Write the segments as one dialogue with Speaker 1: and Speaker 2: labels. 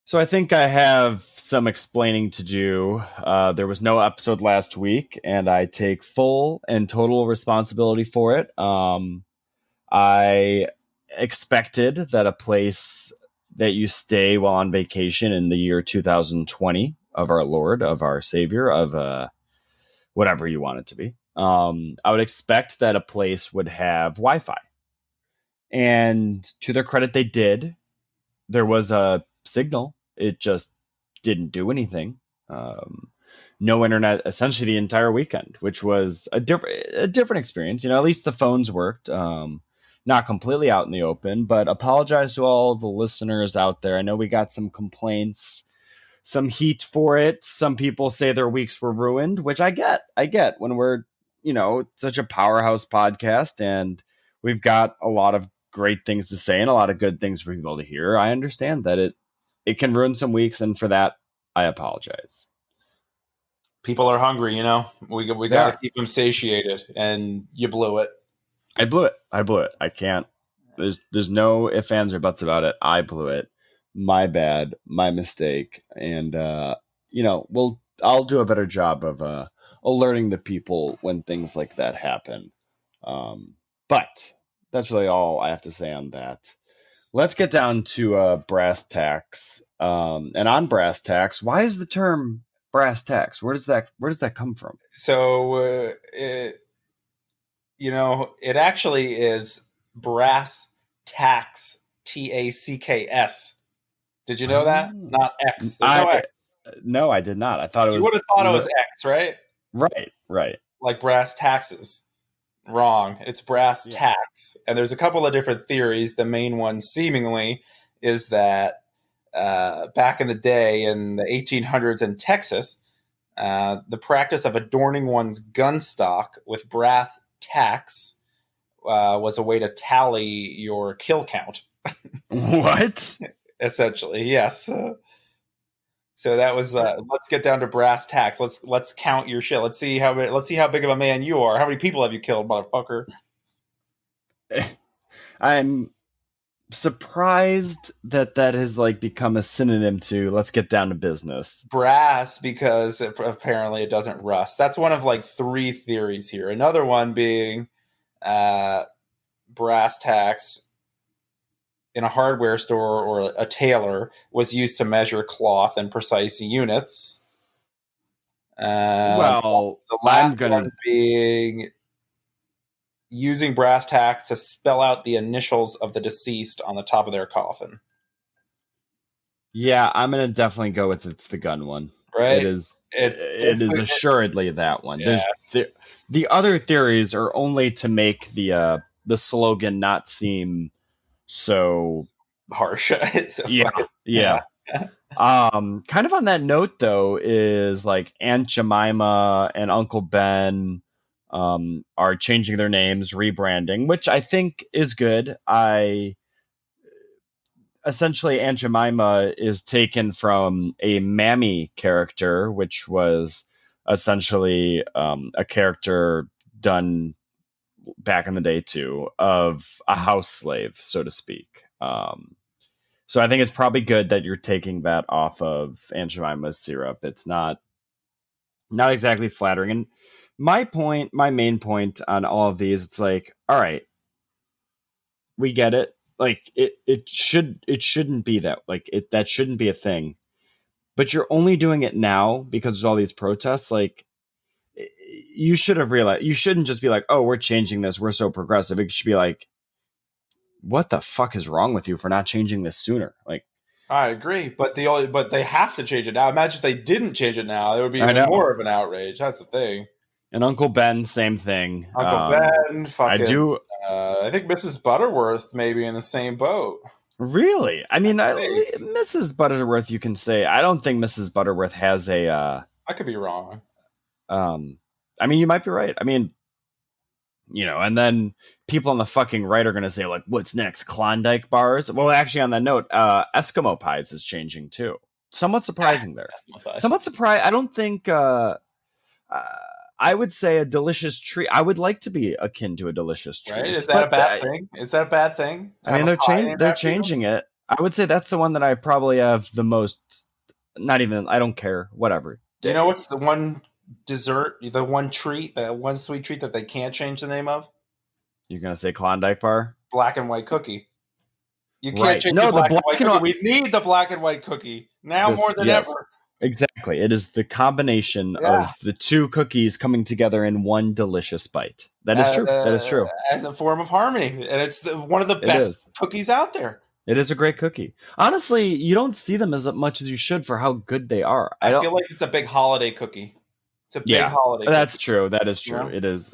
Speaker 1: So I think I have some explaining to do. There was no episode last week, and I take full and total responsibility for it. I expected that a place that you stay while on vacation in the year 2020 of our Lord, of our Savior, of whatever you want it to be, I would expect that a place would have Wi-Fi. And to their credit, they did. There was a signal. It just didn't do anything. Um, no internet essentially the entire weekend, which was a different experience. At least the phones worked. Not completely out in the open, but apologize to all the listeners out there. I know we got some complaints, some heat for it. Some people say their weeks were ruined, which I get. I get when we're, such a powerhouse podcast and we've got a lot of great things to say and a lot of good things for people to hear. I understand that it can ruin some weeks, and for that, I apologize.
Speaker 2: People are hungry, we got to keep them satiated, and you blew it.
Speaker 1: I blew it. I can't. There's no ifs, ands, or buts about it. I blew it. My bad. My mistake. And I'll do a better job of alerting the people when things like that happen. But that's really all I have to say on that. Let's get down to brass tacks. And on brass tacks, why is the term brass tacks? Where does that come from?
Speaker 2: So it actually is brass tacks, Tacks. Did you know that? Not X. There's no X.
Speaker 1: No, I did not. I thought it was.
Speaker 2: You would have thought it was X, right?
Speaker 1: Right.
Speaker 2: Like brass taxes. Wrong. It's brass tacks. And there's a couple of different theories. The main one, seemingly, is that back in the day, in the 1800s in Texas, the practice of adorning one's gun stock with brass tacks was a way to tally your kill count.
Speaker 1: What?
Speaker 2: Essentially, yes. So that was. Let's get down to brass tacks. Let's count your shit. Let's see how big of a man you are. How many people have you killed, motherfucker?
Speaker 1: I'm surprised that has become a synonym to let's get down to business.
Speaker 2: Brass, because apparently it doesn't rust. That's one of three theories here. Another one being brass tacks in a hardware store or a tailor was used to measure cloth in precise units.
Speaker 1: Well,
Speaker 2: the last one being using brass tacks to spell out the initials of the deceased on the top of their coffin.
Speaker 1: Yeah, I'm gonna definitely go with it's the gun one.
Speaker 2: Right?
Speaker 1: It is assuredly that one. Yeah. There's the other theories are only to make the slogan not seem so
Speaker 2: harsh.
Speaker 1: Yeah. Kind of on that note though is Aunt Jemima and Uncle Ben are changing their names, rebranding, which I think is good. Essentially Aunt Jemima is taken from a Mammy character, which was essentially a character done back in the day too, of a house slave, so to speak. So I think it's probably good that you're taking that off of Aunt Jemima's syrup. It's not exactly flattering. And my main point on all of these, it's all right, we get it. It shouldn't be that. That shouldn't be a thing. But you're only doing it now because there's all these protests. You should have realized. You shouldn't just be oh, we're changing this. We're so progressive. It should be what the fuck is wrong with you for not changing this sooner?
Speaker 2: I agree, but they have to change it now. Imagine if they didn't change it now, there would be even more of an outrage. That's the thing.
Speaker 1: And Uncle Ben, same thing.
Speaker 2: Uncle Ben, fucking.
Speaker 1: I do.
Speaker 2: I think Mrs. Butterworth may be in the same boat.
Speaker 1: Really? I mean, Mrs. Butterworth, you can say. I don't think Mrs. Butterworth has a.
Speaker 2: I could be wrong.
Speaker 1: I mean, you might be right. I mean, and then people on the fucking right are going to say, what's next? Klondike bars? Well, actually, on that note, Eskimo pies is changing too. Somewhat surprising there. Somewhat surprised. I don't think. I would say a delicious treat. I would like to be akin to a delicious treat.
Speaker 2: Right? Is that a bad thing? Is that a bad thing?
Speaker 1: I mean, they're changing it. I would say that's the one that I probably have the most. Not even. I don't care. Whatever.
Speaker 2: You know what's the one dessert, the one treat, the one sweet treat that they can't change the name of?
Speaker 1: You're gonna say Klondike bar,
Speaker 2: Black and white cookie. You can't
Speaker 1: right?
Speaker 2: change the
Speaker 1: No, the
Speaker 2: black and
Speaker 1: black
Speaker 2: white
Speaker 1: and
Speaker 2: cookie.
Speaker 1: white.
Speaker 2: We need the black and white cookie now more
Speaker 1: This
Speaker 2: than
Speaker 1: yes,
Speaker 2: ever.
Speaker 1: exactly. It is the combination
Speaker 2: Yeah.
Speaker 1: of the two cookies coming together in one delicious bite. That is true. That is true.
Speaker 2: As a form of harmony, and it's one of the
Speaker 1: It
Speaker 2: best
Speaker 1: is.
Speaker 2: cookies out there.
Speaker 1: It is a great cookie. Honestly, you don't see them as much as you should for how good they are. I
Speaker 2: I
Speaker 1: don't.
Speaker 2: feel like it's a big holiday cookie. It's a big
Speaker 1: Yeah,
Speaker 2: holiday
Speaker 1: that's
Speaker 2: cookie.
Speaker 1: true. That is
Speaker 2: You
Speaker 1: true.
Speaker 2: know?
Speaker 1: It is.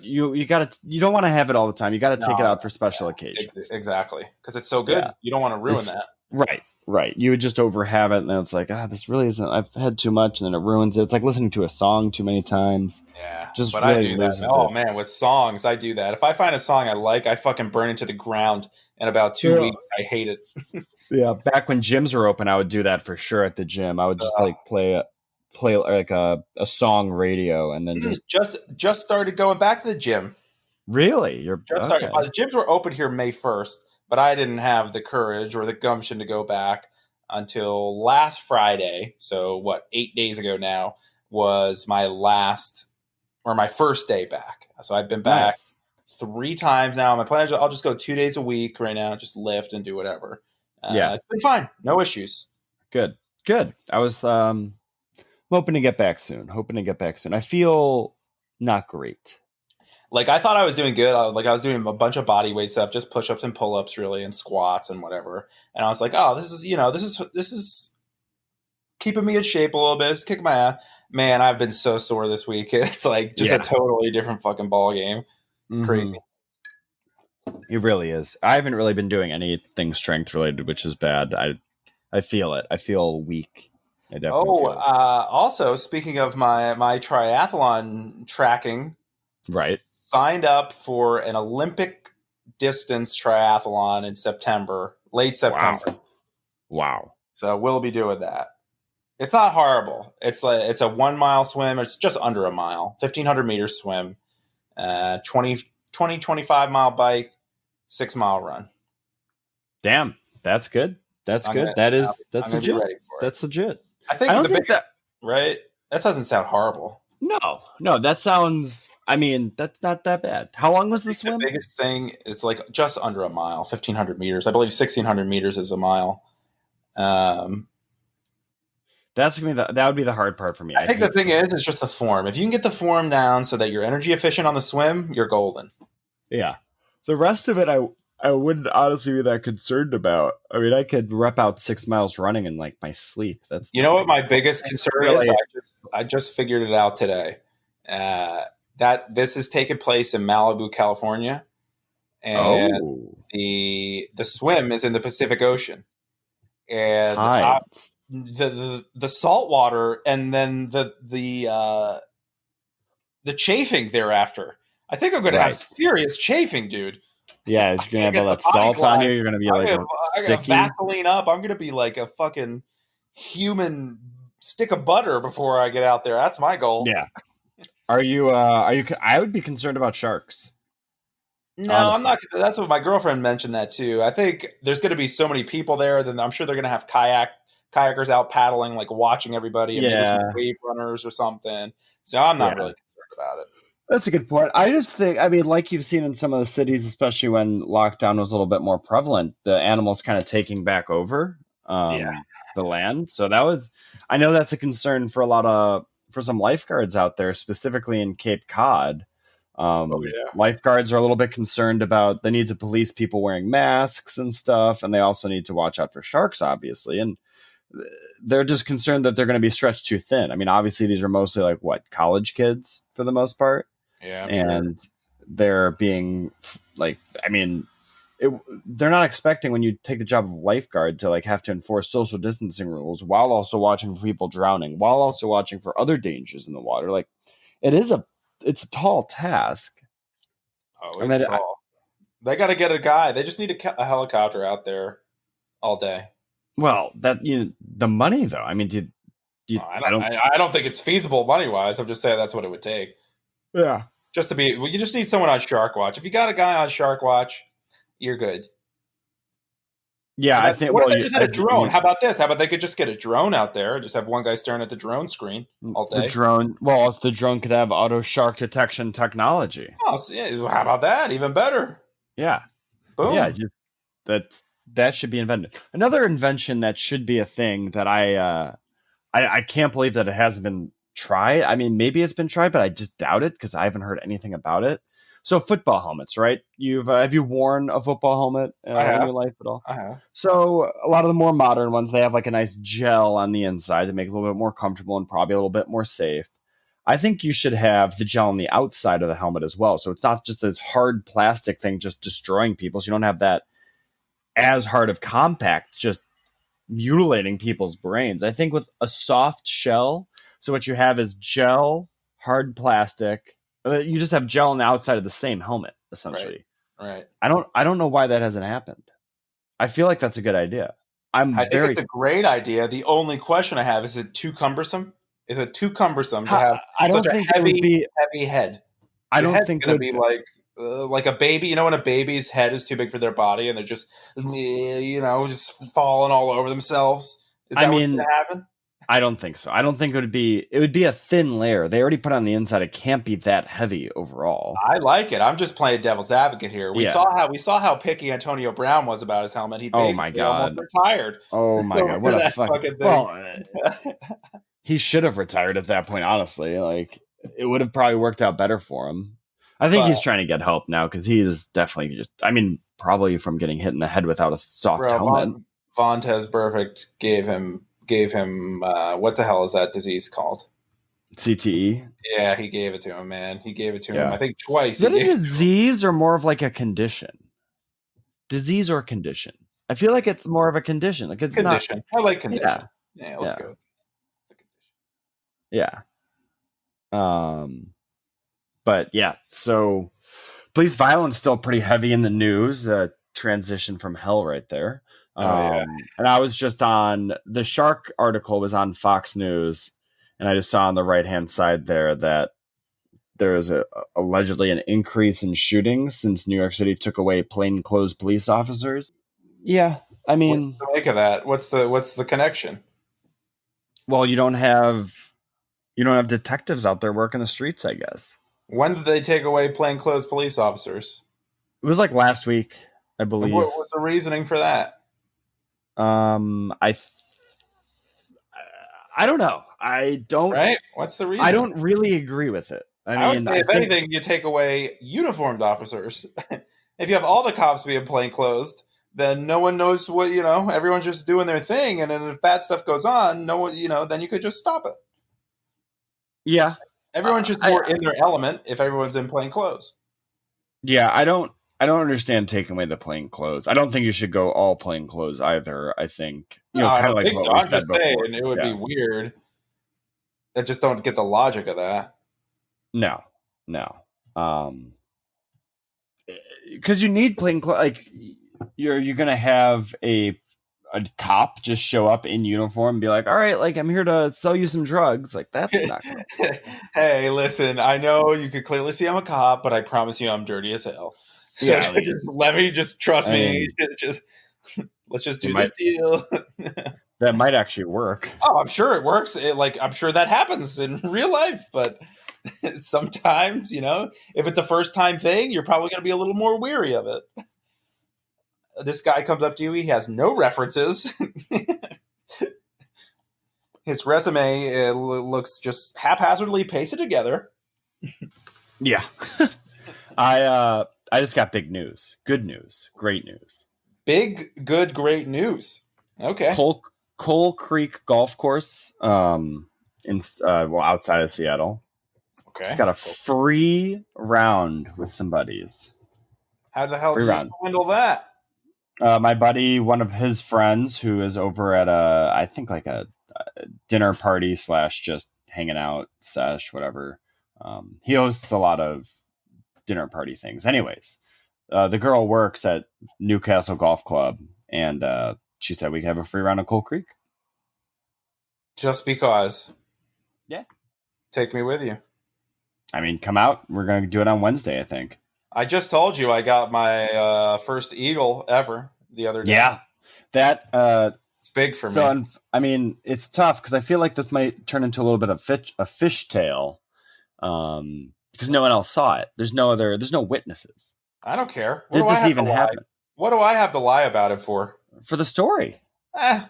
Speaker 1: You gotta. You don't want to have it all the time. You got to take it
Speaker 2: No,
Speaker 1: out for special
Speaker 2: yeah,
Speaker 1: occasions.
Speaker 2: exactly. Because it's so
Speaker 1: Yeah,
Speaker 2: good, you don't want to ruin
Speaker 1: it's
Speaker 2: that.
Speaker 1: right. Right. You would just over have it, and then it's like, this really isn't. I've had too much, and then it ruins it. It's like listening to a song too many times.
Speaker 2: Yeah,
Speaker 1: Just
Speaker 2: but I
Speaker 1: really
Speaker 2: do that.
Speaker 1: loses
Speaker 2: Oh
Speaker 1: it.
Speaker 2: man, with songs, I do that. If I find a song I like, I fucking burn it to the ground. In about two
Speaker 1: Yeah.
Speaker 2: weeks, I hate it.
Speaker 1: Yeah. Back when gyms were open, I would do that for sure at the gym. I would just like play like a song radio, and then just
Speaker 2: Just started going back to the gym.
Speaker 1: really you're
Speaker 2: Just started.
Speaker 1: okay.
Speaker 2: The gyms were open here May 1st, but I didn't have the courage or the gumption to go back until last Friday. So what? 8 days ago now was my last or my first day back. So I've been back
Speaker 1: Nice.
Speaker 2: 3 times now. My plan is I'll just go 2 days a week right now, just lift and do whatever.
Speaker 1: Yeah.
Speaker 2: It's been fine, no issues.
Speaker 1: Good. Good. I was hoping to get back soon. Hoping to get back soon. I feel not great.
Speaker 2: Like I thought I was doing good. I was doing a bunch of body weight stuff, just push ups and pull ups, really, and squats and whatever. And I was like, oh, this is keeping me in shape a little bit. It's kicking my ass. Man, I've been so sore this week. It's like just a
Speaker 1: Yeah.
Speaker 2: totally different fucking ball game. It's crazy.
Speaker 1: It really is. I haven't really been doing anything strength related, which is bad. I feel it. I feel weak. I definitely
Speaker 2: Oh,
Speaker 1: feel it.
Speaker 2: also speaking of my triathlon tracking,
Speaker 1: Right.
Speaker 2: signed up for an Olympic distance triathlon in September, late
Speaker 1: Wow.
Speaker 2: September.
Speaker 1: Wow.
Speaker 2: So we'll be doing that. It's not horrible. It's a 1 mile swim. It's just under a mile, 1,500 meter swim, 25 mile bike, 6 mile run.
Speaker 1: Damn. That's good. That's
Speaker 2: I'm
Speaker 1: good.
Speaker 2: gonna,
Speaker 1: That's
Speaker 2: I'm gonna be
Speaker 1: legit.
Speaker 2: ready for it.
Speaker 1: That's legit.
Speaker 2: I think
Speaker 1: I don't
Speaker 2: the
Speaker 1: think
Speaker 2: biggest,
Speaker 1: that.
Speaker 2: right? That doesn't sound horrible.
Speaker 1: No, that sounds. I mean, that's not that bad. How long was the
Speaker 2: The
Speaker 1: swim?
Speaker 2: biggest thing is like just under a mile, 1,500 meters. I believe 1,600 meters is a mile. Um,
Speaker 1: That's gonna be that would be the hard part for me.
Speaker 2: I think the
Speaker 1: hate
Speaker 2: thing
Speaker 1: swimming.
Speaker 2: is just the form. If you can get the form down so that you're energy efficient on the swim, you're golden.
Speaker 1: Yeah. The rest of it, I wouldn't honestly be that concerned about. I mean, I could rep out 6 miles running in like my sleep. That's
Speaker 2: You know what
Speaker 1: nothing.
Speaker 2: my biggest concern is?
Speaker 1: Really?
Speaker 2: I just figured it out today. Uh, that this is taking place in Malibu, California, and
Speaker 1: Oh,
Speaker 2: the swim is in the Pacific Ocean, and
Speaker 1: tides.
Speaker 2: the salt water, and then the chafing thereafter. I think I'm going to have
Speaker 1: Right.
Speaker 2: serious chafing, dude.
Speaker 1: Yeah, you're
Speaker 2: I'm
Speaker 1: gonna
Speaker 2: gonna
Speaker 1: have
Speaker 2: get
Speaker 1: all
Speaker 2: the
Speaker 1: that
Speaker 2: body
Speaker 1: salt on
Speaker 2: glide.
Speaker 1: you. You're gonna be
Speaker 2: I'm
Speaker 1: like
Speaker 2: gonna, I got
Speaker 1: sticky.
Speaker 2: Vaseline up. I'm gonna be like a fucking human stick of butter before I get out there. That's my goal.
Speaker 1: Yeah. Are you? Are you? I would be concerned about sharks.
Speaker 2: No, I'm
Speaker 1: Honestly.
Speaker 2: not. That's what my girlfriend mentioned that too. I think there's going to be so many people there. Then I'm sure they're going to have kayakers out paddling, like watching everybody, and maybe some
Speaker 1: Yeah.
Speaker 2: wave runners or something. So I'm not
Speaker 1: Yeah.
Speaker 2: really concerned about it.
Speaker 1: That's a good point. I just think, I mean, like you've seen in some of the cities, especially when lockdown was a little bit more prevalent, the animals kind of taking back over
Speaker 2: Yeah.
Speaker 1: the land. So that was, I know that's a concern for for some lifeguards out there, specifically in Cape Cod.
Speaker 2: Oh yeah.
Speaker 1: Lifeguards are a little bit concerned about the need to police people wearing masks and stuff. And they also need to watch out for sharks, obviously. And they're just concerned that they're going to be stretched too thin. I mean, obviously, these are mostly like college kids for the most part.
Speaker 2: Yeah, I'm sure.
Speaker 1: And they're being like, I mean, they're not expecting when you take the job of lifeguard to like have to enforce social distancing rules while also watching for people drowning, while also watching for other dangers in the water. Like, it's a tall task.
Speaker 2: Oh,
Speaker 1: I
Speaker 2: it's
Speaker 1: mean,
Speaker 2: tall. They got to get a guy. They just need a helicopter out there all day.
Speaker 1: well, the money though. I mean,
Speaker 2: I don't think it's feasible money wise. I'm just saying that's what it would take.
Speaker 1: yeah.
Speaker 2: Just to be, well, you just need someone on Shark Watch. If you got a guy on Shark Watch, you're good.
Speaker 1: Yeah, I think.
Speaker 2: What if
Speaker 1: Well,
Speaker 2: they just had a
Speaker 1: I
Speaker 2: drone?
Speaker 1: mean,
Speaker 2: How about this? How about they could just get a drone out there and just have one guy staring at the drone screen all
Speaker 1: the
Speaker 2: day?
Speaker 1: drone. Well, the drone could have auto shark detection technology.
Speaker 2: Oh, so, yeah, how about that? Even better.
Speaker 1: Yeah, yeah.
Speaker 2: Boom.
Speaker 1: Just that should be invented. Another invention that should be a thing that I can't believe that it hasn't been tried. I mean, maybe it's been tried, but I just doubt it because I haven't heard anything about it. So football helmets, right? You've have you worn a football helmet
Speaker 2: I
Speaker 1: in
Speaker 2: have.
Speaker 1: your life at all?
Speaker 2: I have.
Speaker 1: So a lot of the more modern ones, they have like a nice gel on the inside to make it a little bit more comfortable and probably a little bit more safe. I think you should have the gel on the outside of the helmet as well. So it's not just this hard plastic thing just destroying people. So you don't have that as hard of compact just mutilating people's brains. I think with a soft shell, so what you have is gel, hard plastic. You just have gel on the outside of the same helmet,
Speaker 2: Right.
Speaker 1: essentially.
Speaker 2: Right.
Speaker 1: I don't know why that hasn't happened. I feel like that's a good idea.
Speaker 2: I
Speaker 1: I'm
Speaker 2: think
Speaker 1: very
Speaker 2: it's a great idea. The only question I have is it too cumbersome? Is it too cumbersome to have
Speaker 1: I
Speaker 2: such
Speaker 1: don't
Speaker 2: a
Speaker 1: think it would be
Speaker 2: heavy head?
Speaker 1: I
Speaker 2: Your
Speaker 1: don't
Speaker 2: head's
Speaker 1: think it
Speaker 2: going to be
Speaker 1: would
Speaker 2: like a baby. You know, when a baby's head is too big for their body and they're just, just falling all over themselves. Is
Speaker 1: I
Speaker 2: that what's going
Speaker 1: mean,
Speaker 2: to happen?
Speaker 1: I don't think so. I don't think it would be a thin layer. They already put on the inside. It can't be that heavy overall.
Speaker 2: I like it. I'm just playing devil's advocate here.
Speaker 1: Yeah.
Speaker 2: We saw how picky Antonio Brown was about his helmet. He
Speaker 1: Oh my
Speaker 2: basically almost
Speaker 1: god.
Speaker 2: retired
Speaker 1: Oh my god.
Speaker 2: over
Speaker 1: What a
Speaker 2: that
Speaker 1: fucking
Speaker 2: fucking thing.
Speaker 1: well. He should have retired at that point. Honestly, like it would have probably worked out better for him. I think
Speaker 2: But
Speaker 1: he's trying to get help now because he is definitely just. I mean, probably from getting hit in the head without a soft
Speaker 2: bro,
Speaker 1: helmet.
Speaker 2: Vontez Burfict gave him what the hell is that disease called?
Speaker 1: CTE.
Speaker 2: Yeah, he gave it to him, man. He gave it to him. I
Speaker 1: Yeah.
Speaker 2: think twice.
Speaker 1: Is
Speaker 2: He
Speaker 1: that a
Speaker 2: gave it to him.
Speaker 1: disease or more of like a condition? Disease or condition? I feel like it's more of a condition. Like it's not.
Speaker 2: Condition. I like
Speaker 1: Yeah.
Speaker 2: condition. Yeah, let's
Speaker 1: Yeah.
Speaker 2: go. It's a condition.
Speaker 1: Yeah. Um. But yeah. So police violence still pretty heavy in the news. Transition from hell right there.
Speaker 2: Oh yeah.
Speaker 1: And I was just on the shark article was on Fox News, and I just saw on the right hand side there that there is allegedly an increase in shootings since New York City took away plainclothes police officers. Yeah, I
Speaker 2: What's
Speaker 1: mean,
Speaker 2: the make of that? What's the connection?
Speaker 1: well, you don't have detectives out there working the streets. I guess
Speaker 2: When did they take away plainclothes police officers?
Speaker 1: it was like last week, I
Speaker 2: And what
Speaker 1: believe.
Speaker 2: was the reasoning for that?
Speaker 1: I I don't know.
Speaker 2: Right? What's the
Speaker 1: I
Speaker 2: reasoning?
Speaker 1: don't really agree with it. I
Speaker 2: I would
Speaker 1: mean,
Speaker 2: say,
Speaker 1: I
Speaker 2: if
Speaker 1: think
Speaker 2: anything, you take away uniformed officers. If you have all the cops being plainclothes, then no one knows what Everyone's just doing their thing, and then if bad stuff goes on, no one, then you could just stop it.
Speaker 1: yeah.
Speaker 2: Everyone's just
Speaker 1: I
Speaker 2: more in their element if everyone's in plain clothes.
Speaker 1: Yeah, I don't understand taking away the plain clothes. I don't think you should go all plain clothes either. I think
Speaker 2: No, I
Speaker 1: kind of
Speaker 2: don't
Speaker 1: like
Speaker 2: think
Speaker 1: what
Speaker 2: so.
Speaker 1: we
Speaker 2: I'm
Speaker 1: said
Speaker 2: just saying
Speaker 1: before.
Speaker 2: it would be
Speaker 1: Yeah.
Speaker 2: weird. I just don't get the logic of that.
Speaker 1: No. No. Because you need plain clothes. Like you're gonna have a cop just show up in uniform and be like, "All right, like I'm here to sell you some drugs." Like that's not gonna.
Speaker 2: Hey, listen, I know you could clearly see I'm a cop, but I promise you I'm dirty as hell. So
Speaker 1: Yeah, I mean,
Speaker 2: let me just trust
Speaker 1: I
Speaker 2: me.
Speaker 1: mean,
Speaker 2: Just let's just
Speaker 1: it
Speaker 2: do this
Speaker 1: might
Speaker 2: deal.
Speaker 1: that might actually work.
Speaker 2: Oh, I'm sure it works. I'm sure that happens in real life, but sometimes, if it's a first time thing, you're probably going to be a little more weary of it. This guy comes up to you, he has no references. His resume looks just haphazardly pasted together.
Speaker 1: Yeah. I just got big news. Good news. Great news.
Speaker 2: Big, good, great news. Okay.
Speaker 1: Coal Creek Golf Course, outside of Seattle,
Speaker 2: Okay.
Speaker 1: just got a free round with some buddies.
Speaker 2: How the hell
Speaker 1: Free
Speaker 2: did you
Speaker 1: round.
Speaker 2: swindle that?
Speaker 1: My buddy, one of his friends, who is over at I think like a dinner party slash just hanging out sesh, whatever. He hosts a lot of dinner party things. Anyways, the girl works at Newcastle Golf Club, and she said we could have a free round of Coal Creek.
Speaker 2: Just because.
Speaker 1: Yeah.
Speaker 2: Take me with you.
Speaker 1: I mean, come out. We're going to do it on Wednesday, I think.
Speaker 2: I just told you I got my first eagle ever the other day.
Speaker 1: Yeah. That
Speaker 2: It's big for
Speaker 1: so
Speaker 2: me.
Speaker 1: I mean, it's tough because I feel like this might turn into a little bit of a fishtail, because no one else saw it. There's no witnesses.
Speaker 2: I don't care. What
Speaker 1: Did
Speaker 2: do I
Speaker 1: this
Speaker 2: have to
Speaker 1: even
Speaker 2: lie?
Speaker 1: happen?
Speaker 2: What do I have to lie about it for?
Speaker 1: For the story?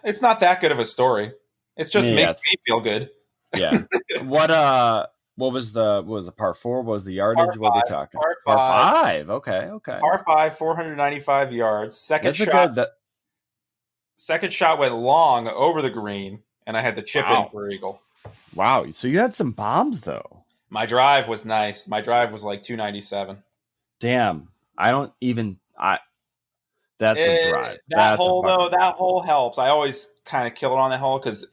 Speaker 2: It's not that good of a story. It just
Speaker 1: Yeah,
Speaker 2: makes me feel good.
Speaker 1: yeah. What was the par four? What was the
Speaker 2: Par
Speaker 1: yardage? What are we
Speaker 2: five,
Speaker 1: talking?
Speaker 2: par
Speaker 1: Par
Speaker 2: five,
Speaker 1: five. Okay, okay.
Speaker 2: par five, 495 yards.
Speaker 1: That's a good.
Speaker 2: Second shot went long over the green, and I had the chip in
Speaker 1: Wow,
Speaker 2: for eagle.
Speaker 1: wow. So you had some bombs though.
Speaker 2: My drive was nice. My drive was like 297.
Speaker 1: Damn. I don't even. That's a drive.
Speaker 2: That
Speaker 1: That's a
Speaker 2: hole though,
Speaker 1: fucking
Speaker 2: that
Speaker 1: drive.
Speaker 2: hole helps. I always kind of kill it on that hole because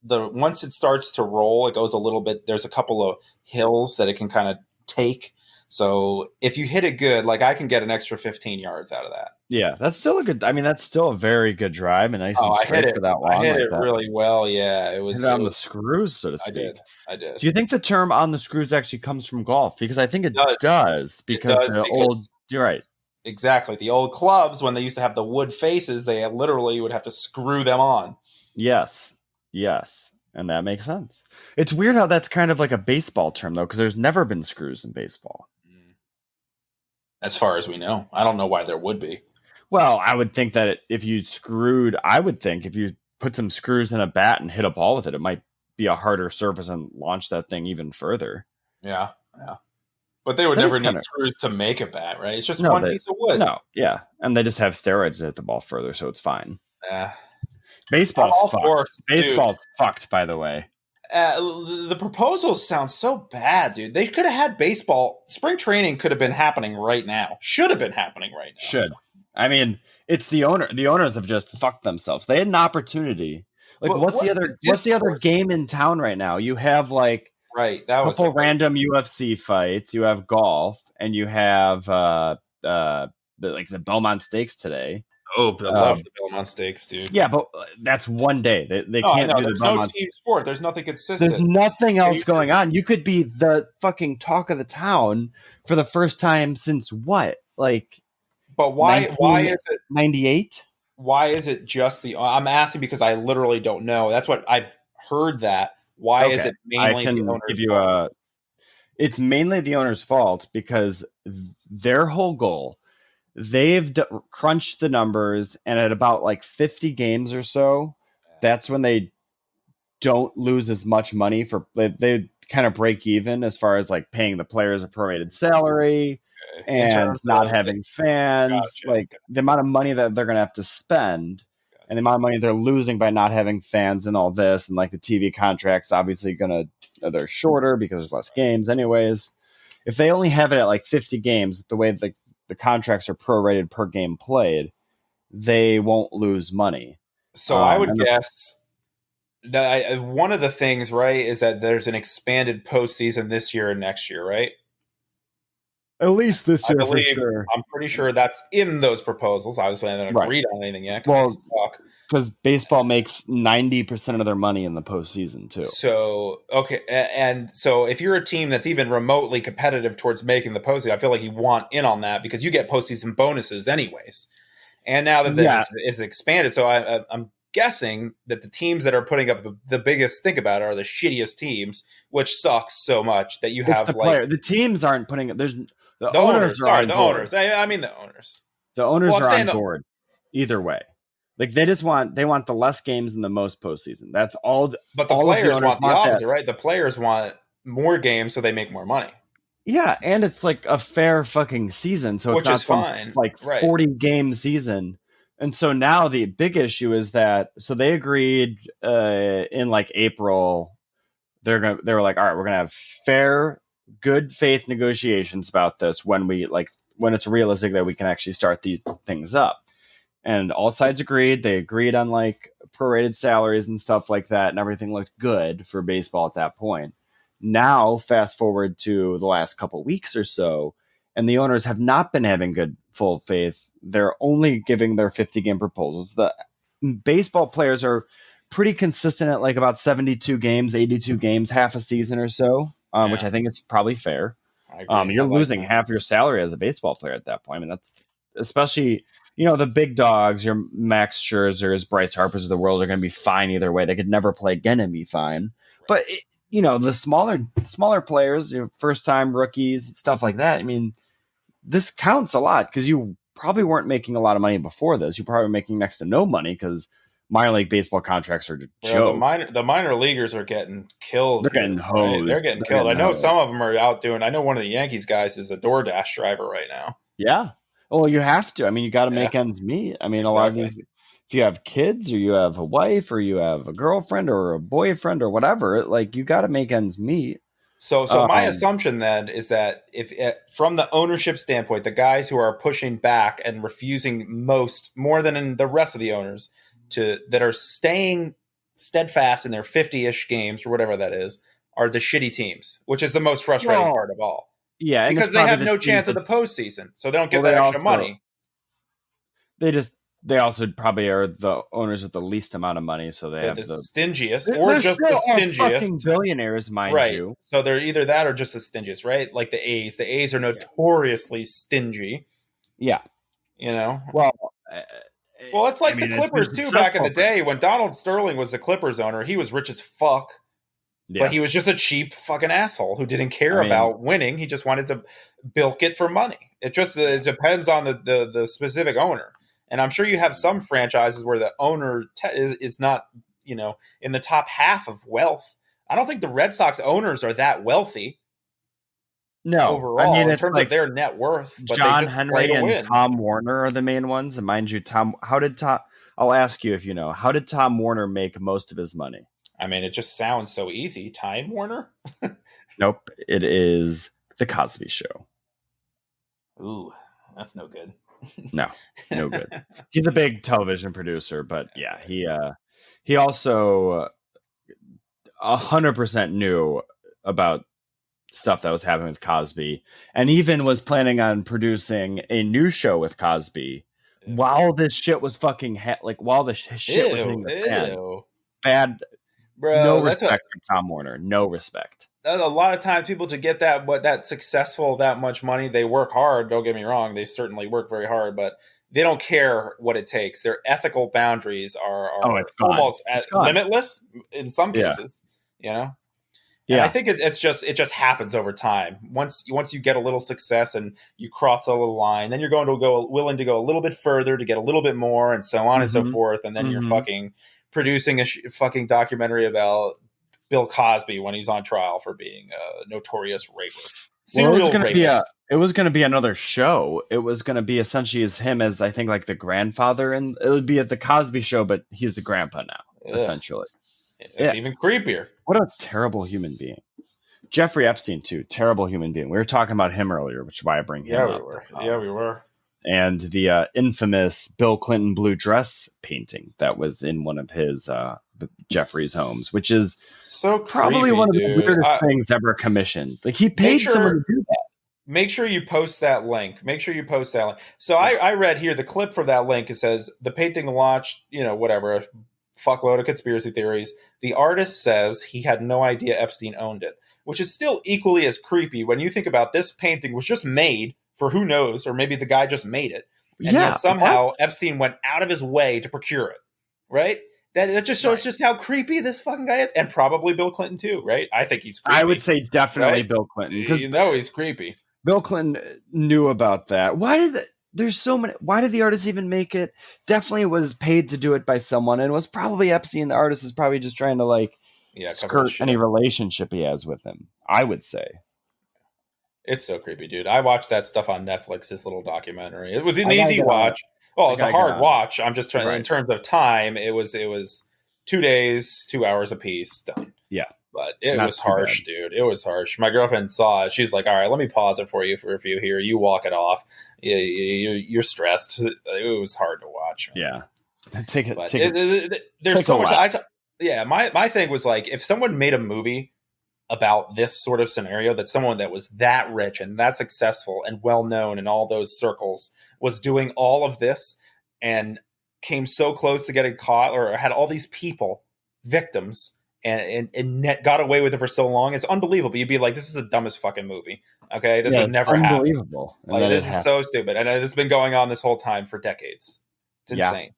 Speaker 2: the once it starts to roll, it goes a little bit. There's a couple of hills that it can kind of take. So if you hit it good, like I can get an extra 15 yards out of that.
Speaker 1: Yeah, that's still a good. I mean, that's still a very good drive and nice
Speaker 2: Oh,
Speaker 1: and straight for that
Speaker 2: I
Speaker 1: long
Speaker 2: hit
Speaker 1: like
Speaker 2: it
Speaker 1: that.
Speaker 2: really well. Yeah, it
Speaker 1: Hit it
Speaker 2: was. It
Speaker 1: on the
Speaker 2: was.
Speaker 1: screws, so to
Speaker 2: I did.
Speaker 1: speak.
Speaker 2: I did.
Speaker 1: Do you think the term "on the screws" actually comes from golf? Because I think
Speaker 2: It
Speaker 1: it
Speaker 2: does.
Speaker 1: does.
Speaker 2: It
Speaker 1: Because
Speaker 2: does
Speaker 1: the old.
Speaker 2: because
Speaker 1: You're right.
Speaker 2: exactly the old clubs when they used to have the wood faces, they literally would have to screw them on.
Speaker 1: Yes. Yes. And that makes sense. It's weird how that's kind of like a baseball term, though, because there's never been screws in baseball.
Speaker 2: As far as we know, I don't know why there would be.
Speaker 1: Well, I would think that I would think if you put some screws in a bat and hit a ball with it, it might be a harder surface and launch that thing even further.
Speaker 2: Yeah, yeah. But they would
Speaker 1: Then it
Speaker 2: never
Speaker 1: kind
Speaker 2: need
Speaker 1: of,
Speaker 2: screws to make a bat, right? It's just
Speaker 1: no,
Speaker 2: one piece of wood.
Speaker 1: no, yeah. And they just have steroids to hit the ball further, so it's fine.
Speaker 2: Uh, I'm
Speaker 1: Baseball's
Speaker 2: all for
Speaker 1: fucked.
Speaker 2: dude.
Speaker 1: Baseball's fucked, by the way.
Speaker 2: The proposals sound so bad, dude. They could have had baseball. Spring training could have been happening right now. Should have been happening right now.
Speaker 1: Should. I mean, it's the owner. The owners have just fucked themselves. They had an opportunity. Like,
Speaker 2: But
Speaker 1: what's the other game in town right now? You have like
Speaker 2: right? That
Speaker 1: a
Speaker 2: was
Speaker 1: couple random UFC fights. You have golf, and you have the Belmont Stakes today.
Speaker 2: Oh, I love the Belmont Stakes, dude.
Speaker 1: Yeah, but that's one day. They
Speaker 2: No, I
Speaker 1: can't
Speaker 2: know.
Speaker 1: do the
Speaker 2: There's no
Speaker 1: Belmont.
Speaker 2: team sport. There's nothing
Speaker 1: There's
Speaker 2: consistent.
Speaker 1: nothing else going on. You could be the fucking talk of the town for the first time since what? Like
Speaker 2: But why is it
Speaker 1: 98?
Speaker 2: why is it just the I'm asking because I literally don't know. That's what I've heard that. Why is
Speaker 1: Okay.
Speaker 2: it
Speaker 1: I
Speaker 2: mainly the
Speaker 1: can
Speaker 2: owner's
Speaker 1: give you
Speaker 2: fault?
Speaker 1: it's mainly the owner's fault because their whole goal, crunched the numbers, and at about like 50 games or so, that's when they don't lose as much money they kind of break even as far as like paying the players a prorated salary
Speaker 2: Okay. In
Speaker 1: and
Speaker 2: terms
Speaker 1: not
Speaker 2: of
Speaker 1: having fans.
Speaker 2: gotcha.
Speaker 1: Like the amount of money that they're going to have to spend and the amount of money they're losing by not having fans and all this, and like the TV contracts obviously they're shorter because there's less games anyways. If they only have it at like 50 games, the way the contracts are prorated per game played, they won't lose money.
Speaker 2: So I would
Speaker 1: And
Speaker 2: guess that one of the things, right, is that there's an expanded postseason this year and next year, right?
Speaker 1: at least this
Speaker 2: I
Speaker 1: year for
Speaker 2: believe
Speaker 1: sure.
Speaker 2: I'm pretty sure that's in those proposals. Obviously, I haven't
Speaker 1: Right.
Speaker 2: agreed on anything yet
Speaker 1: Well,
Speaker 2: because they suck.
Speaker 1: because baseball makes 90% of their money in the postseason too.
Speaker 2: So okay, and so if you're a team that's even remotely competitive towards making the postseason, I feel like you want in on that because you get postseason bonuses anyways. And now that
Speaker 1: Yeah,
Speaker 2: it's expanded, so I'm guessing that the teams that are putting up the biggest stink about it are the shittiest teams, which sucks so much that you
Speaker 1: it's
Speaker 2: have
Speaker 1: the
Speaker 2: like
Speaker 1: player. The teams aren't putting it. There's the
Speaker 2: the
Speaker 1: owners
Speaker 2: owners.
Speaker 1: are
Speaker 2: Sorry,
Speaker 1: on
Speaker 2: the
Speaker 1: board.
Speaker 2: owners. I mean the owners.
Speaker 1: The owners
Speaker 2: Well, I'm
Speaker 1: are
Speaker 2: saying
Speaker 1: on board. Either way, like they want the less games and the most postseason. That's all.
Speaker 2: but the
Speaker 1: All of the
Speaker 2: players
Speaker 1: owners
Speaker 2: want the
Speaker 1: want that.
Speaker 2: opposite, right? The players want more games so they make more money,
Speaker 1: Yeah, and it's like a fair fucking season, so it's
Speaker 2: which
Speaker 1: not
Speaker 2: is
Speaker 1: some
Speaker 2: fine,
Speaker 1: like
Speaker 2: right?
Speaker 1: 40 game season. And so now the big issue is that they agreed in like April. They were like, all right, we're gonna have fair, good faith negotiations about this when it's realistic that we can actually start these things up. And all sides agreed. They agreed on like prorated salaries and stuff like that, and everything looked good for baseball at that point. Now, fast forward to the last couple weeks or so, and the owners have not been having good full faith. They're only giving their 50 game proposals. The baseball players are pretty consistent at like about 72 games, 82 games, half a season or so, which
Speaker 2: Yeah,
Speaker 1: I think is probably fair.
Speaker 2: I agree.
Speaker 1: You're
Speaker 2: I like
Speaker 1: losing
Speaker 2: that.
Speaker 1: half your salary as a baseball player at that point. I mean, that's especially the big dogs, your Max Scherzers, Bryce Harpers of the world are going to be fine either way. They could never play again and be fine. But the smaller players, first time rookies, stuff like that. I mean, this counts a lot because you probably weren't making a lot of money before this. You're probably making next to no money because minor league baseball contracts are a joke.
Speaker 2: The minor leaguers are getting killed.
Speaker 1: They're getting hosed.
Speaker 2: Right? They're getting killed. I know some of them are out doing. I know one of the Yankees guys is a DoorDash driver right now.
Speaker 1: Yeah. Well, you have to. I mean, you got to make ends meet. I mean, a lot of these, if you have kids or you have a wife or you have a girlfriend or a boyfriend or whatever, like you got to make ends meet.
Speaker 2: So my assumption then is that if from the ownership standpoint, the guys who are pushing back and refusing more than in the rest of the owners that are staying steadfast in their 50-ish games or whatever that is, are the shitty teams, which is the most frustrating part of all.
Speaker 1: Yeah,
Speaker 2: because they have no chance of the postseason, so they don't get that extra money.
Speaker 1: They also probably are the owners with the least amount of money, so they have the
Speaker 2: stingiest, or just the stingiest.
Speaker 1: Fucking billionaires, mind you.
Speaker 2: So they're either that or just the stingiest, right? Like the A's. The A's are notoriously stingy.
Speaker 1: Yeah,
Speaker 2: Well, it's like the Clippers too. Back in the day, when Donald Sterling was the Clippers owner, he was rich as fuck. Yeah. But he was just a cheap fucking asshole who didn't care about winning. He just wanted to bilk it for money. It depends on the specific owner. And I'm sure you have some franchises where the owner is not, in the top half of wealth. I don't think the Red Sox owners are that wealthy.
Speaker 1: No,
Speaker 2: overall, in terms of their net worth. But
Speaker 1: John Henry and Tom Warner are the main ones. And mind you, I'll ask you if you know, how did Tom Warner make most of his money?
Speaker 2: I mean, it just sounds so easy. Time Warner?
Speaker 1: Nope. It is The Cosby Show.
Speaker 2: Ooh, that's no good.
Speaker 1: No good. He's a big television producer, but yeah, he also 100% knew about stuff that was happening with Cosby, and even was planning on producing a new show with Cosby while this shit was fucking while the shit was hitting the fan. Bad. Bro, no respect for Tom Warner. No respect.
Speaker 2: A lot of times people to get that successful, that much money, they work hard. Don't get me wrong. They certainly work very hard, but they don't care what it takes. Their ethical boundaries are almost limitless in some cases, And I think it just happens over time. Once you get a little success and you cross a little line, then you're willing to go a little bit further to get a little bit more, and so on and so forth. And then you're fucking producing a fucking documentary about Bill Cosby when he's on trial for being a notorious rapist.
Speaker 1: It was going to be another show. It was going to be essentially him as, I think, like the grandfather, and it would be at the Cosby Show, but he's the grandpa now, essentially.
Speaker 2: It's even creepier.
Speaker 1: What a terrible human being. Jeffrey Epstein, too. Terrible human being. We were talking about him earlier, which is why I bring him up.
Speaker 2: We were.
Speaker 1: And the infamous Bill Clinton blue dress painting that was in one of his Jeffrey's homes, which is
Speaker 2: so
Speaker 1: probably one of the weirdest things ever commissioned. Like, he paid someone to do that.
Speaker 2: Make sure you post that link. So I read here the clip from that link. It says the painting launched, whatever, a fuckload of conspiracy theories. The artist says he had no idea Epstein owned it, which is still equally as creepy when you think about this painting was just made for who knows, or maybe the guy just made it. And yet somehow Epstein went out of his way to procure it, right? That just shows just how creepy this fucking guy is. And probably Bill Clinton too, right? I think he's creepy.
Speaker 1: I would say definitely Bill Clinton.
Speaker 2: Because he's creepy.
Speaker 1: Bill Clinton knew about that. Why did the artist even make it? Definitely was paid to do it by someone, and was probably Epstein. The artist is probably just trying to skirt any relationship he has with him, I would say.
Speaker 2: It's so creepy, dude. I watched that stuff on Netflix, this little documentary. It was an easy watch. Well, it's a hard watch. I'm just trying in terms of time, it was 2 days, 2 hours a piece, done.
Speaker 1: Yeah.
Speaker 2: But it was harsh, dude. It was harsh. My girlfriend saw it. She's like, all right, let me pause it for you for a few here. You walk it off. You're stressed. It was hard to watch.
Speaker 1: Man. Yeah.
Speaker 2: There's so much. My thing was like, if someone made a movie about this sort of scenario, that someone that was that rich and that successful and well known in all those circles was doing all of this and came so close to getting caught, or had all these people, victims, and got away with it for so long. It's unbelievable. You'd be like, this is the dumbest fucking movie. Okay, this
Speaker 1: Yeah,
Speaker 2: would
Speaker 1: it's
Speaker 2: never happen.
Speaker 1: unbelievable. And
Speaker 2: Like,
Speaker 1: then it
Speaker 2: this is
Speaker 1: happened.
Speaker 2: so stupid, and this has been going on this whole time for decades. It's
Speaker 1: Yeah,
Speaker 2: insane.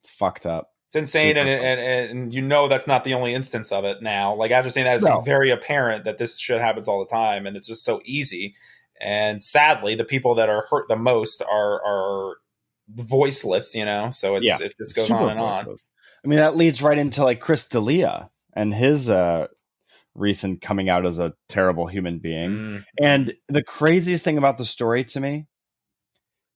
Speaker 1: it's fucked up.
Speaker 2: It's insane,
Speaker 1: Super fucked.
Speaker 2: and you know that's not the only instance of it now. Like, after saying that, it's
Speaker 1: No.
Speaker 2: very apparent that this shit happens all the time, and it's just so easy. And sadly, the people that are hurt the most are voiceless. So
Speaker 1: Yeah,
Speaker 2: it just goes on
Speaker 1: super
Speaker 2: and on.
Speaker 1: voiceless. I mean, that leads right into like Chris D'Elia and his recent coming out as a terrible human being. And the craziest thing about the story to me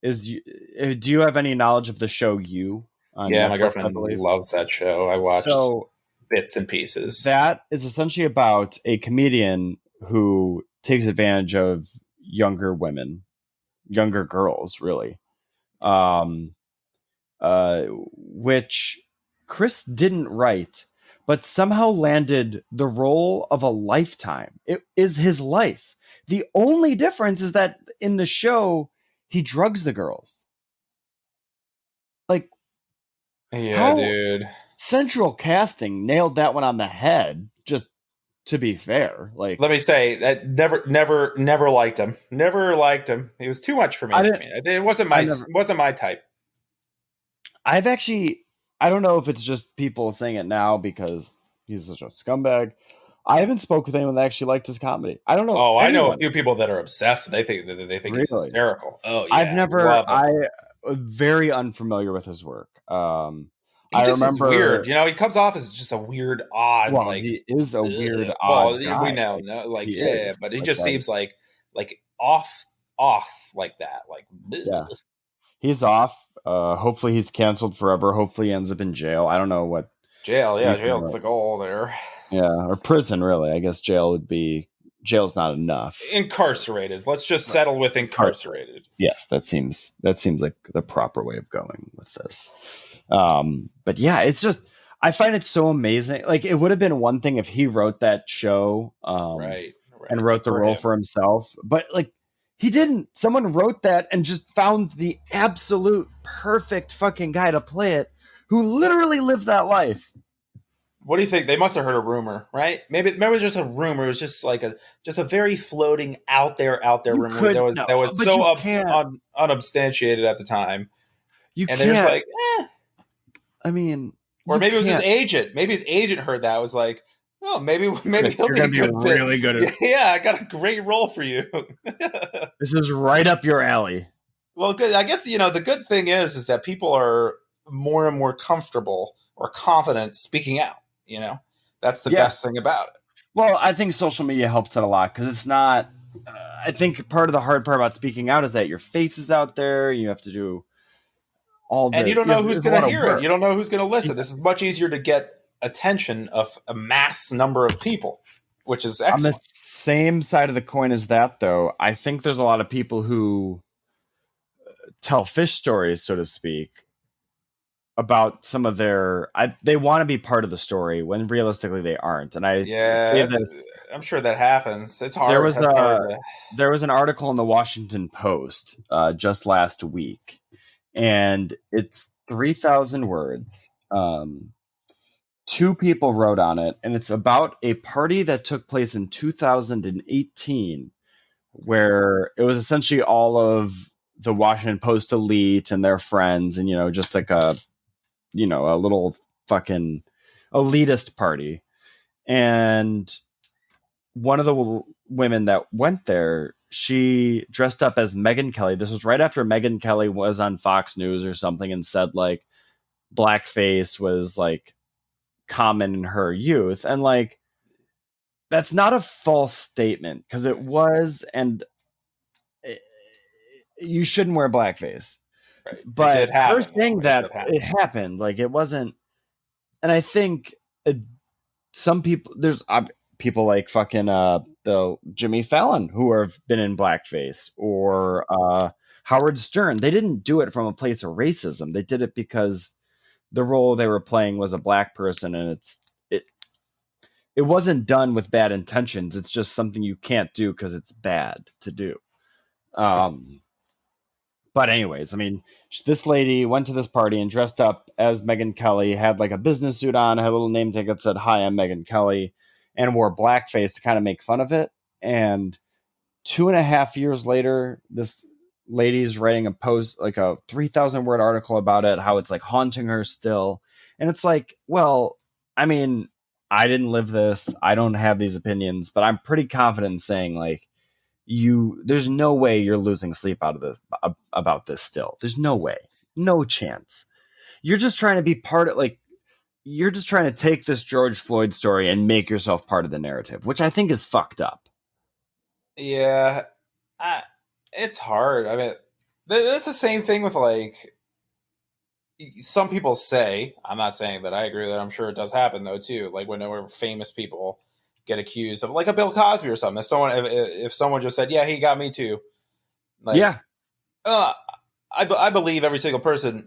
Speaker 1: is, do you have any knowledge of the show You on
Speaker 2: Yeah, my
Speaker 1: Netflix, I
Speaker 2: girlfriend
Speaker 1: believe?
Speaker 2: loves that show. I watched
Speaker 1: So
Speaker 2: bits and pieces.
Speaker 1: that is essentially about a comedian who takes advantage of younger women, younger girls, really. Which Chris didn't write, but somehow landed the role of a lifetime. It is his life. The only difference is that in the show, he drugs the girls. Like,
Speaker 2: Yeah,
Speaker 1: how
Speaker 2: dude.
Speaker 1: central casting nailed that one on the head, just to be fair. Like,
Speaker 2: Let me say that never liked him. Never liked him. He was too much for
Speaker 1: I
Speaker 2: me.
Speaker 1: didn't,
Speaker 2: It wasn't
Speaker 1: I never,
Speaker 2: my type.
Speaker 1: I've actually, I don't know if it's just people saying it now because he's such a scumbag. I haven't spoke with anyone that actually liked his comedy. I don't know
Speaker 2: Oh, I know a
Speaker 1: anyone
Speaker 2: few people that are obsessed. They think he's
Speaker 1: really.
Speaker 2: hysterical. Oh
Speaker 1: I've
Speaker 2: yeah,
Speaker 1: never.
Speaker 2: love him.
Speaker 1: I very unfamiliar with his work.
Speaker 2: He
Speaker 1: I
Speaker 2: just is weird.
Speaker 1: remember.
Speaker 2: He comes off as just a weird, odd,
Speaker 1: Well,
Speaker 2: like.
Speaker 1: he is a weird,
Speaker 2: Well,
Speaker 1: odd
Speaker 2: we
Speaker 1: guy.
Speaker 2: know,
Speaker 1: Like
Speaker 2: no, like
Speaker 1: he
Speaker 2: yeah,
Speaker 1: is.
Speaker 2: but he
Speaker 1: Like
Speaker 2: just
Speaker 1: I,
Speaker 2: seems like off like that. Like
Speaker 1: yeah,
Speaker 2: ugh.
Speaker 1: he's off. Hopefully he's canceled forever. Hopefully he ends up in jail. I don't know what
Speaker 2: Jail.
Speaker 1: you
Speaker 2: Yeah,
Speaker 1: can.
Speaker 2: jail's the goal there.
Speaker 1: Yeah, or prison. Really, I guess jail would be. Jail's not enough. So,
Speaker 2: Incarcerated. Let's just
Speaker 1: right.
Speaker 2: settle with
Speaker 1: Incarcerated.
Speaker 2: incarcerated.
Speaker 1: Yes, that seems like the proper way of going with this. But yeah, it's just I find it so amazing. Like it would have been one thing if he wrote that show
Speaker 2: Right,
Speaker 1: and
Speaker 2: right.
Speaker 1: wrote
Speaker 2: Good
Speaker 1: the
Speaker 2: for
Speaker 1: role
Speaker 2: him.
Speaker 1: for himself, but like he didn't. Someone wrote that and just found the absolute perfect fucking guy to play it, who literally lived that life.
Speaker 2: What do you think? They must have heard a rumor, right? Maybe it was just a rumor. It was just like a very floating out there
Speaker 1: You
Speaker 2: rumor
Speaker 1: could no,
Speaker 2: that was
Speaker 1: but
Speaker 2: so
Speaker 1: you can't.
Speaker 2: unubstantiated at the time.
Speaker 1: You
Speaker 2: And they're just
Speaker 1: can't.
Speaker 2: like, eh.
Speaker 1: I mean,
Speaker 2: Or
Speaker 1: you
Speaker 2: maybe it was his
Speaker 1: can't.
Speaker 2: agent. Maybe his agent heard that. Was like, oh, maybe
Speaker 1: Chris,
Speaker 2: he'll
Speaker 1: you're
Speaker 2: be a
Speaker 1: gonna be
Speaker 2: good fit.
Speaker 1: really good at.
Speaker 2: Yeah, I got a great role for you.
Speaker 1: This is right up your alley.
Speaker 2: Well, good. I guess the good thing is that people are more and more comfortable or confident speaking out. That's the
Speaker 1: Yeah.
Speaker 2: best thing about it.
Speaker 1: Well, I think social media helps it a lot because it's not. I think part of the hard part about speaking out is that your face is out there. You have to do all
Speaker 2: And you
Speaker 1: the.
Speaker 2: don't
Speaker 1: You
Speaker 2: know
Speaker 1: have,
Speaker 2: who's
Speaker 1: there's a
Speaker 2: going
Speaker 1: lot
Speaker 2: to
Speaker 1: of
Speaker 2: hear it.
Speaker 1: work.
Speaker 2: You don't know who's going to
Speaker 1: Yeah.
Speaker 2: listen. This is much easier to get attention of a mass number of people, which is
Speaker 1: On the
Speaker 2: excellent.
Speaker 1: same side of the coin as that, though, I think there's a lot of people who tell fish stories, so to speak, about some of their. They want to be part of the story when realistically they aren't. And I say
Speaker 2: Yeah,
Speaker 1: this.
Speaker 2: I'm sure that happens. It's
Speaker 1: There
Speaker 2: hard.
Speaker 1: was
Speaker 2: That's hard.
Speaker 1: a there was an article in the Washington Post just last week, and it's 3,000 words. Two people wrote on it, and it's about a party that took place in 2018, where it was essentially all of the Washington Post elite and their friends, and just like a little fucking elitist party. And one of the women that went there, she dressed up as Megyn Kelly. This was right after Megyn Kelly was on Fox News or something and said like blackface was like common in her youth. And like that's not a false statement because it was, and it, you shouldn't wear blackface.
Speaker 2: Right. It
Speaker 1: But
Speaker 2: did
Speaker 1: her
Speaker 2: happen, though.
Speaker 1: saying
Speaker 2: It
Speaker 1: that
Speaker 2: did
Speaker 1: it
Speaker 2: happen.
Speaker 1: happened, like it wasn't, and I think some people there's people like fucking the Jimmy Fallon who have been in blackface, or Howard Stern. They didn't do it from a place of racism. They did it because the role they were playing was a black person, and it wasn't done with bad intentions. It's just something you can't do because it's bad to do. Um, But anyways, I mean, this lady went to this party and dressed up as Megyn Kelly, had like a business suit on, had a little name tag that said, "Hi, I'm Megyn Kelly," and wore blackface to kind of make fun of it. And 2.5 years later, this lady's writing a post, like a 3,000 word article about it, how it's like haunting her still. And it's like, well, I mean, I didn't live this. I don't have these opinions, but I'm pretty confident in saying, like, there's no way you're losing sleep out of this about this still. There's no way. No chance. You're just trying to be part of, like, you're just trying to take this George Floyd story and make yourself part of the narrative, which I think is fucked up.
Speaker 2: Yeah, it's hard. I mean, that's the same thing with like some people say. I'm not saying that I agree with that. I'm sure it does happen though too. Like whenever famous people get accused of, like a Bill Cosby or something. If someone just said, "Yeah, he got me too," like,
Speaker 1: Yeah.
Speaker 2: I believe every single person.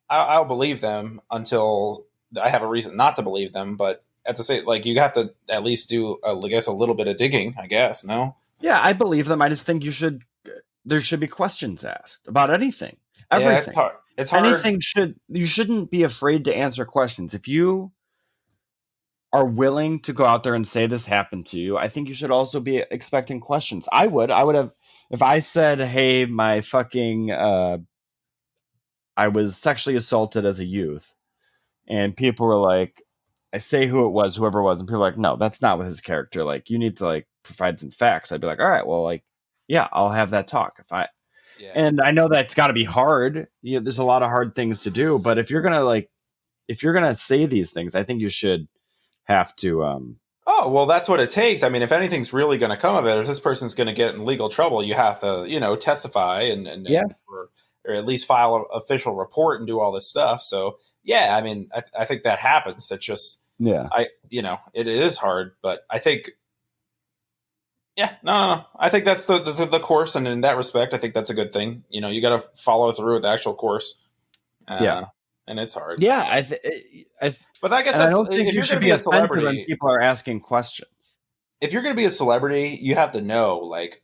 Speaker 2: I'll believe them until I have a reason not to believe them. But at the same, like, you have to at least do, I guess, a little bit of digging. I guess no.
Speaker 1: Yeah, I believe them. I just think there should be questions asked about anything. Everything.
Speaker 2: Yeah, it's hard. It's hard.
Speaker 1: You shouldn't be afraid to answer questions. If you are willing to go out there and say this happened to you, I think you should also be expecting questions. I would have, if I said, "Hey, my fucking I was sexually assaulted as a youth," and people were like, I say who it was, whoever it was, and people were like, "No, that's not what his character, like, you need to, like, provide some facts." I'd be like, "All right, well, like, yeah, I'll have that talk."
Speaker 2: Yeah.
Speaker 1: And I know that's got to be hard. There's a lot of hard things to do, but if you're gonna say these things, I think you should have to.
Speaker 2: Oh, well, that's what it takes. I mean, if anything's really going to come of it, if this person's going to get in legal trouble, you have to, testify
Speaker 1: Yeah.
Speaker 2: or at least file an official report and do all this stuff. So, yeah, I mean, I think that happens. It's just,
Speaker 1: Yeah.
Speaker 2: it is hard, but I think, yeah, no. I think that's the course. And in that respect, I think that's a good thing. You got to follow through with the actual course.
Speaker 1: Yeah.
Speaker 2: And it's hard.
Speaker 1: Yeah.
Speaker 2: But I guess
Speaker 1: I don't think
Speaker 2: if
Speaker 1: you
Speaker 2: you're going
Speaker 1: should
Speaker 2: to
Speaker 1: be
Speaker 2: be a
Speaker 1: offended when
Speaker 2: celebrity,
Speaker 1: people are asking questions.
Speaker 2: if you're going to be a celebrity, you have to know, like,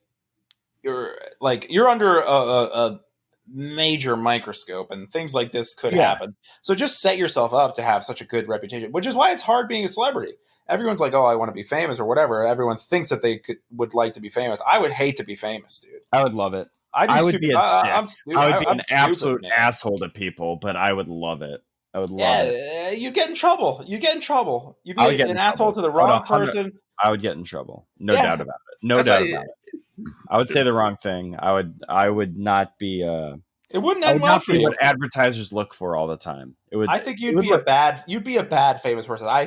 Speaker 2: you're under a major microscope, and things like this could happen. So just set yourself up to have such a good reputation, which is why it's hard being a celebrity. Everyone's like, "Oh, I want to be famous," or whatever. Everyone thinks that they would like to be famous. I would hate to be famous, dude.
Speaker 1: I would love it.
Speaker 2: I would be
Speaker 1: I would be an absolute asshole to people, but I would love it. I would love it.
Speaker 2: You get in trouble. You get in trouble. You be an asshole to the wrong person.
Speaker 1: I would get in trouble. No doubt about it. No doubt about it. I would say the wrong thing. I would not be.
Speaker 2: It wouldn't end well for you.
Speaker 1: What advertisers look for all the time. It would.
Speaker 2: I think you'd be a bad famous person. I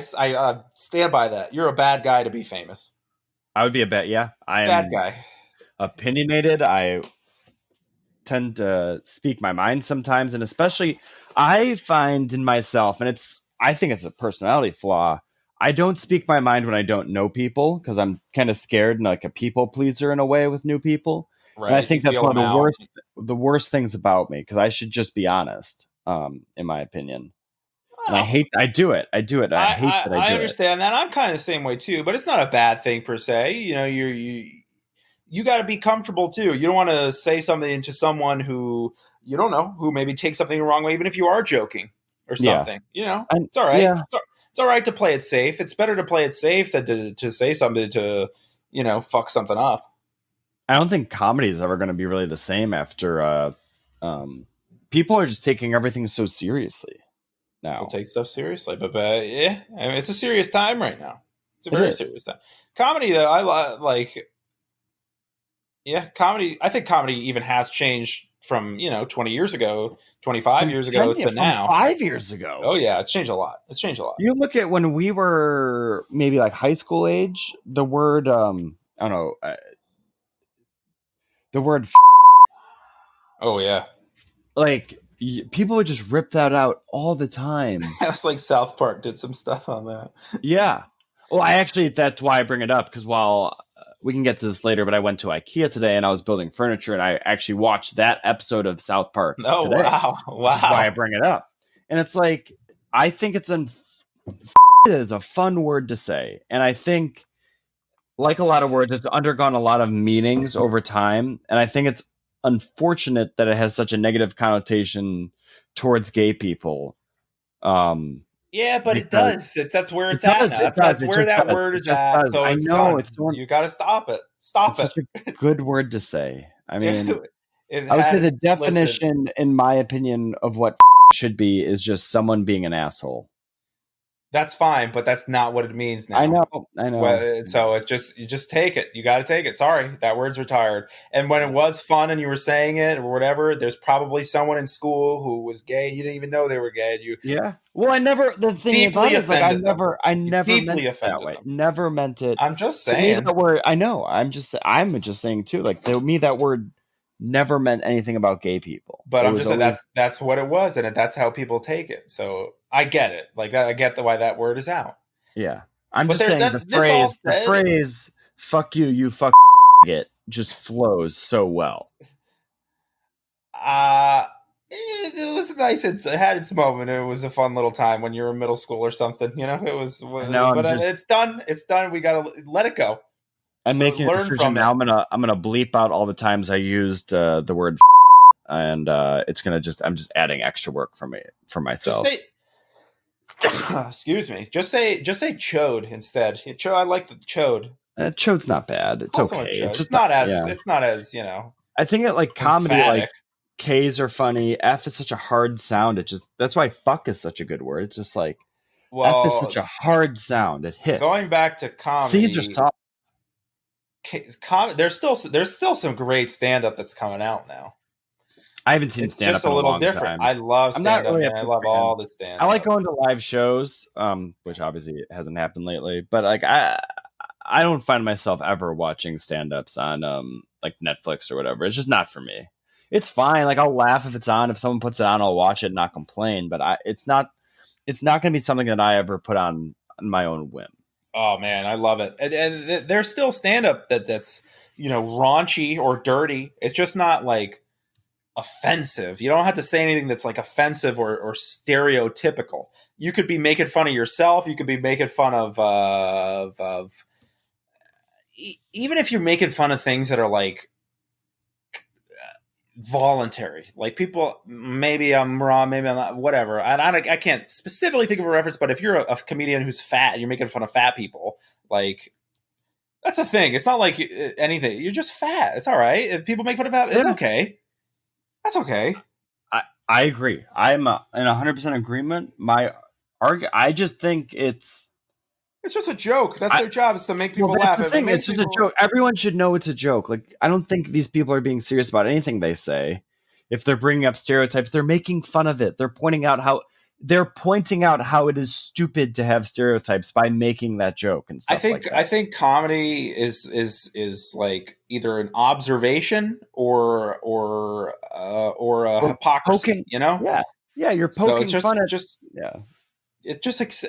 Speaker 2: stand by that. You're a bad guy to be famous.
Speaker 1: I would be a bad. Yeah, I am
Speaker 2: bad guy.
Speaker 1: Opinionated. I tend to speak my mind sometimes, and especially I find in myself, and I think it's a personality flaw. I don't speak my mind when I don't know people, because I'm kind of scared and like a people pleaser in a way with new people. Right. And I think that's one of the worst things about me, because I should just be honest, in my opinion. And I do it. I hate that I do it.
Speaker 2: I understand that. I'm kind of the same way too, but it's not a bad thing per se. You got to be comfortable too. You don't want to say something to someone who you don't know, who maybe takes something the wrong way, even if you are joking or something. Yeah. It's all right. Yeah. It's all right to play it safe. It's better to play it safe than to say something to, fuck something up.
Speaker 1: I don't think comedy is ever going to be really the same after people are just taking everything so seriously now.
Speaker 2: People take stuff seriously, but yeah, I mean, it's a serious time right now. It's a very serious time. Comedy, though, I like. Yeah, comedy. I think comedy even has changed from 20 years ago, 25 years ago to now.
Speaker 1: 5 years ago.
Speaker 2: Oh yeah, it's changed a lot.
Speaker 1: You look at when we were maybe like high school age. The word I don't know. The word.
Speaker 2: Oh yeah.
Speaker 1: Like people would just rip that out all the time.
Speaker 2: It's like South Park did some stuff on that.
Speaker 1: Yeah. Well, that's why I bring it up, because while we can get to this later, but I went to IKEA today and I was building furniture, and I actually watched that episode of South Park today.
Speaker 2: Wow.
Speaker 1: Which is why I bring it up. And it's like, I think it is a fun word to say. And I think, like a lot of words, it's undergone a lot of meanings over time. And I think it's unfortunate that it has such a negative connotation towards gay people.
Speaker 2: Yeah, but it
Speaker 1: Because
Speaker 2: does. That's where
Speaker 1: it
Speaker 2: it's at
Speaker 1: does,
Speaker 2: now.
Speaker 1: it
Speaker 2: That's
Speaker 1: does, it
Speaker 2: where
Speaker 1: just
Speaker 2: that
Speaker 1: does,
Speaker 2: word
Speaker 1: it
Speaker 2: is
Speaker 1: just
Speaker 2: at.
Speaker 1: does.
Speaker 2: So
Speaker 1: I
Speaker 2: it's
Speaker 1: know
Speaker 2: done.
Speaker 1: it's so,
Speaker 2: You got to stop it. Stop
Speaker 1: it's
Speaker 2: it.
Speaker 1: such a good word to say. I mean,
Speaker 2: It
Speaker 1: I would say
Speaker 2: has.
Speaker 1: the
Speaker 2: Listen,
Speaker 1: definition, in my opinion, of what should be is just someone being an asshole.
Speaker 2: that's fine, but that's not what it means
Speaker 1: I
Speaker 2: now.
Speaker 1: know, I know.
Speaker 2: Well, so it's just you just take it. You got to take it. Sorry, that word's retired. And when it was fun and you were saying it or whatever, there's probably someone in school who was gay. You didn't even know they were gay. And you
Speaker 1: Yeah. Well, I never. The thing about
Speaker 2: deeply
Speaker 1: it is, like, I
Speaker 2: offended them.
Speaker 1: never, I
Speaker 2: You
Speaker 1: never meant
Speaker 2: deeply
Speaker 1: it that
Speaker 2: offended
Speaker 1: way.
Speaker 2: them.
Speaker 1: Never meant it.
Speaker 2: I'm just
Speaker 1: To me,
Speaker 2: saying.
Speaker 1: that word. I know. I'm just saying too. Like, to me, that word never meant anything about gay people.
Speaker 2: But
Speaker 1: It
Speaker 2: I'm
Speaker 1: was
Speaker 2: just saying
Speaker 1: always,
Speaker 2: that's what it was, and that's how people take it. So I get it. Like I get why that word is out.
Speaker 1: yeah. I'm
Speaker 2: But
Speaker 1: just
Speaker 2: there's
Speaker 1: saying
Speaker 2: that. This all
Speaker 1: the
Speaker 2: said,
Speaker 1: phrase "fuck you, you fuck it" just flows so well.
Speaker 2: it was nice. It had its moment. It was a fun little time when you were in middle school or something. You know, it was.
Speaker 1: I know.
Speaker 2: But it's done. It's done. We gotta let it go.
Speaker 1: I'm making a
Speaker 2: Learn
Speaker 1: decision
Speaker 2: from
Speaker 1: now.
Speaker 2: it.
Speaker 1: I'm gonna bleep out all the times I used the word, and it's gonna just I'm just adding extra work for
Speaker 2: Just
Speaker 1: myself.
Speaker 2: say. Excuse me. Just say chode instead. Chode. I like the chode.
Speaker 1: Chode's not bad. It's
Speaker 2: Call someone
Speaker 1: okay. It's
Speaker 2: chode.
Speaker 1: just not, yeah.
Speaker 2: It's not as
Speaker 1: I think it, like, comedy, like,
Speaker 2: emphatic.
Speaker 1: K's are funny. F is such a hard sound. It just That's why fuck is such a good word. It's just like F is such
Speaker 2: Well,
Speaker 1: a hard sound. It
Speaker 2: going
Speaker 1: hits.
Speaker 2: back to
Speaker 1: C's are
Speaker 2: comedy,
Speaker 1: soft.
Speaker 2: there's still some great stand up that's coming out now.
Speaker 1: I haven't seen
Speaker 2: It's
Speaker 1: stand
Speaker 2: just
Speaker 1: up
Speaker 2: a
Speaker 1: in a
Speaker 2: little
Speaker 1: long
Speaker 2: different.
Speaker 1: time.
Speaker 2: I love
Speaker 1: I'm not
Speaker 2: stand up,
Speaker 1: really a
Speaker 2: man. I
Speaker 1: big
Speaker 2: love
Speaker 1: fan.
Speaker 2: all the
Speaker 1: I
Speaker 2: stand
Speaker 1: like
Speaker 2: up.
Speaker 1: going to live shows, which obviously hasn't happened lately. But, like, I don't find myself ever watching stand ups on like Netflix or whatever. It's just not for me. It's fine. Like, I'll laugh if it's on. If someone puts it on, I'll watch it and not complain. But it's not going to be something that I ever put on my own whim.
Speaker 2: Oh man, I love it. And there's still stand up that's raunchy or dirty. It's just not like offensive. You don't have to say anything that's like offensive or stereotypical. You could be making fun of yourself. You could be making fun of even if you're making fun of things that are like voluntary. Like people, maybe I'm wrong, maybe I'm not, whatever. And I can't specifically think of a reference, but if you're a comedian who's fat and you're making fun of fat people, like that's a thing. It's not like anything. You're just fat. It's all right. If people make fun of fat, it's
Speaker 1: Yeah,
Speaker 2: okay. That's okay.
Speaker 1: I agree. I'm in 100% agreement. I just think
Speaker 2: It's just a joke. That's
Speaker 1: I
Speaker 2: their job is to make
Speaker 1: well,
Speaker 2: people
Speaker 1: that's
Speaker 2: laugh.
Speaker 1: the
Speaker 2: If it
Speaker 1: thing. It's
Speaker 2: makes
Speaker 1: just a
Speaker 2: people,
Speaker 1: joke. Everyone should know it's a joke. Like, I don't think these people are being serious about anything they say. If they're bringing up stereotypes, they're making fun of it. They're pointing out how it is stupid to have stereotypes by making that joke and
Speaker 2: I
Speaker 1: stuff like
Speaker 2: think
Speaker 1: that.
Speaker 2: I think comedy is like either an observation or a
Speaker 1: Or
Speaker 2: hypocrisy.
Speaker 1: poking, yeah, yeah, you're
Speaker 2: So it's
Speaker 1: poking fun
Speaker 2: just
Speaker 1: at,
Speaker 2: just
Speaker 1: yeah.
Speaker 2: it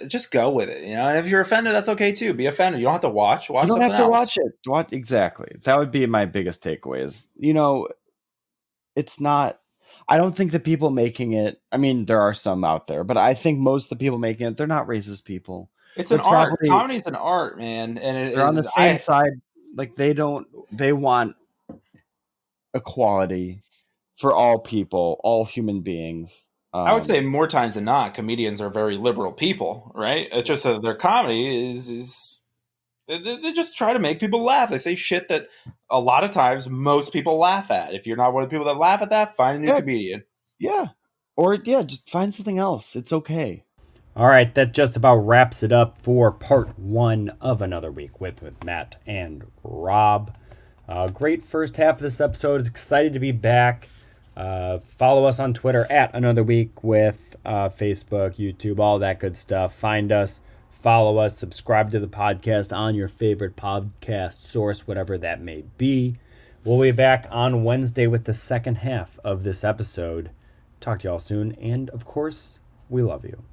Speaker 2: just go with it, And if you're offended, that's okay too. Be offended. You don't have to
Speaker 1: You
Speaker 2: watch
Speaker 1: don't have
Speaker 2: something
Speaker 1: to
Speaker 2: else.
Speaker 1: watch it. What exactly? That would be my biggest takeaway. Is, it's not. I don't think the people making it. I mean, there are some out there, but I think most of the people making it, they're not racist people.
Speaker 2: It's
Speaker 1: They're
Speaker 2: an art.
Speaker 1: probably
Speaker 2: Comedy is an art, man, and
Speaker 1: they're on the same side. Like, they don't. They want equality for all people, all human beings.
Speaker 2: I would say more times than not, comedians are very liberal people, right? It's just that their comedy is they just try to make people laugh. They say shit that a lot of times most people laugh at. If you're not one of the people that laugh at that, find a new
Speaker 1: Yeah,
Speaker 2: comedian.
Speaker 1: yeah, or yeah, just find something else. It's okay. All right, that just about wraps it up for part one of Another Week with Matt and Rob. Great first half of this episode. Excited to be back. Follow us on Twitter at Another Week with Facebook, YouTube, all that good stuff. Find us, follow us, subscribe to the podcast on your favorite podcast source, whatever that may be. We'll be back on Wednesday with the second half of this episode. Talk to y'all soon, and of course, we love you.